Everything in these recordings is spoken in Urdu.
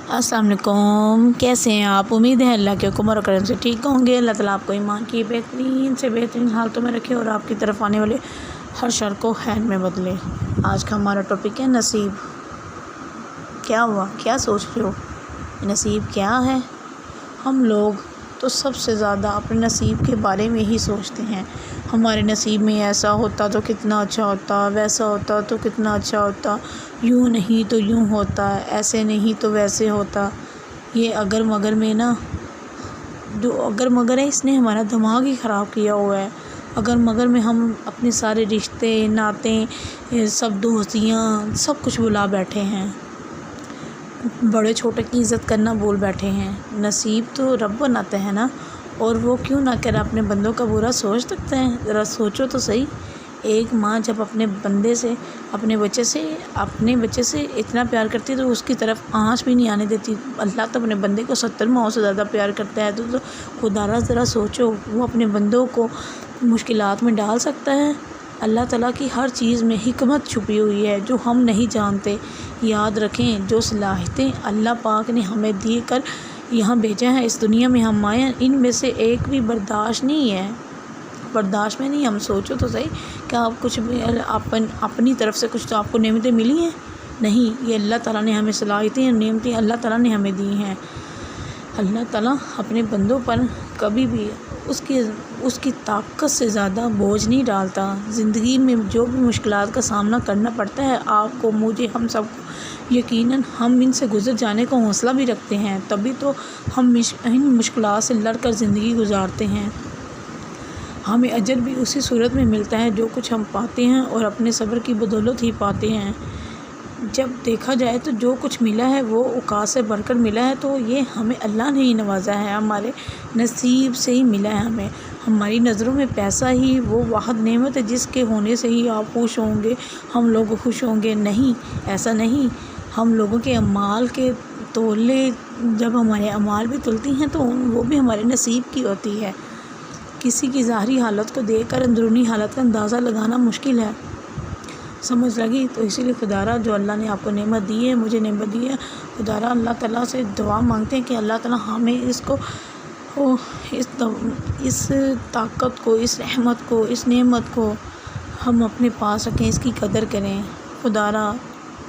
السلام علیکم، کیسے ہیں آپ؟ امید ہے اللہ کے حکم اور کرم سے ٹھیک ہوں گے۔ اللہ تعالیٰ آپ کو ایمان کی بہترین سے بہترین حالتوں میں رکھے اور آپ کی طرف آنے والے ہر شر کو خیر میں بدلے۔ آج کا ہمارا ٹاپک ہے نصیب۔ کیا ہوا؟ کیا سوچ رہے ہو؟ نصیب کیا ہے؟ ہم لوگ تو سب سے زیادہ اپنے نصیب کے بارے میں ہی سوچتے ہیں۔ ہمارے نصیب میں ایسا ہوتا تو کتنا اچھا ہوتا، ویسا ہوتا تو کتنا اچھا ہوتا، یوں نہیں تو یوں ہوتا، ایسے نہیں تو ویسے ہوتا۔ یہ اگر مگر میں نا، جو اگر مگر ہے اس نے ہمارا دماغ ہی خراب کیا ہوا ہے۔ اگر مگر میں ہم اپنے سارے رشتے ناطے سب دوستیاں سب کچھ بھلا بیٹھے ہیں، بڑے چھوٹے کی عزت کرنا بھول بیٹھے ہیں۔ نصیب تو رب بناتا ہے نا، اور وہ کیوں نہ کر اپنے بندوں کا برا سوچ سکتا ہے؟ ذرا سوچو تو صحیح۔ ایک ماں جب اپنے بچے سے اتنا پیار کرتی ہے تو اس کی طرف آنچ بھی نہیں آنے دیتی۔ اللہ تو اپنے بندے کو 70 ماؤں سے زیادہ پیار کرتا ہے، تو خدا را ذرا سوچو، وہ اپنے بندوں کو مشکلات میں ڈال سکتا ہے؟ اللہ تعالیٰ کی ہر چیز میں حکمت چھپی ہوئی ہے جو ہم نہیں جانتے۔ یاد رکھیں، جو صلاحیتیں اللہ پاک نے ہمیں دی کر یہاں بھیجا ہے، اس دنیا میں ہم آئے ہیں، ان میں سے ایک بھی برداشت نہیں ہے، برداشت میں نہیں۔ ہم سوچو تو صحیح، کیا آپ کچھ بھی اپنی طرف سے کچھ تو آپ کو نعمتیں ملی ہیں؟ نہیں، یہ اللہ تعالیٰ نے ہمیں صلاحیتیں اور نعمتیں اللہ تعالیٰ نے ہمیں دی ہیں۔ اللہ تعالیٰ اپنے بندوں پر کبھی بھی اس کی طاقت سے زیادہ بوجھ نہیں ڈالتا۔ زندگی میں جو بھی مشکلات کا سامنا کرنا پڑتا ہے، آپ کو، مجھے، ہم سب کو، یقیناً ہم ان سے گزر جانے کا حوصلہ بھی رکھتے ہیں، تبھی تو ہم ان مشکلات سے لڑ کر زندگی گزارتے ہیں۔ ہمیں اجر بھی اسی صورت میں ملتا ہے جو کچھ ہم پاتے ہیں، اور اپنے صبر کی بدولت ہی پاتے ہیں۔ جب دیکھا جائے تو جو کچھ ملا ہے وہ اوقات سے بڑھ کر ملا ہے، تو یہ ہمیں اللہ نے ہی نوازا ہے، ہمارے نصیب سے ہی ملا ہے ہمیں۔ ہماری نظروں میں پیسہ ہی وہ واحد نعمت ہے جس کے ہونے سے ہی آپ خوش ہوں گے، ہم لوگ خوش ہوں گے۔ نہیں، ایسا نہیں۔ ہم لوگوں کے اعمال کے تولے، جب ہمارے اعمال بھی تلتی ہیں تو وہ بھی ہمارے نصیب کی ہوتی ہے۔ کسی کی ظاہری حالت کو دیکھ کر اندرونی حالت کا اندازہ لگانا مشکل ہے۔ سمجھ لگی؟ تو اسی لیے خدا را، جو اللہ نے آپ کو نعمت دی ہے، مجھے نعمت دی ہے، خدا را اللہ تعالیٰ سے دعا مانگتے ہیں کہ اللہ تعالیٰ ہمیں اس طاقت کو، اس رحمت کو، اس نعمت کو ہم اپنے پاس رکھیں، اس کی قدر کریں۔ خدا را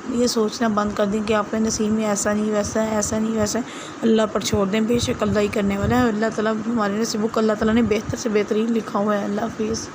یہ سوچنا بند کر دیں کہ آپ کے نصیب میں ایسا نہیں ویسا ہے، ایسا نہیں ویسا ہے۔ اللہ پر چھوڑ دیں، بے شک اللہ ہی کرنے والا ہے۔ اللہ تعالیٰ ہمارے نصیب کو اللہ تعالیٰ نے بہتر سے بہترین لکھا ہوا ہے۔ اللہ حافظ۔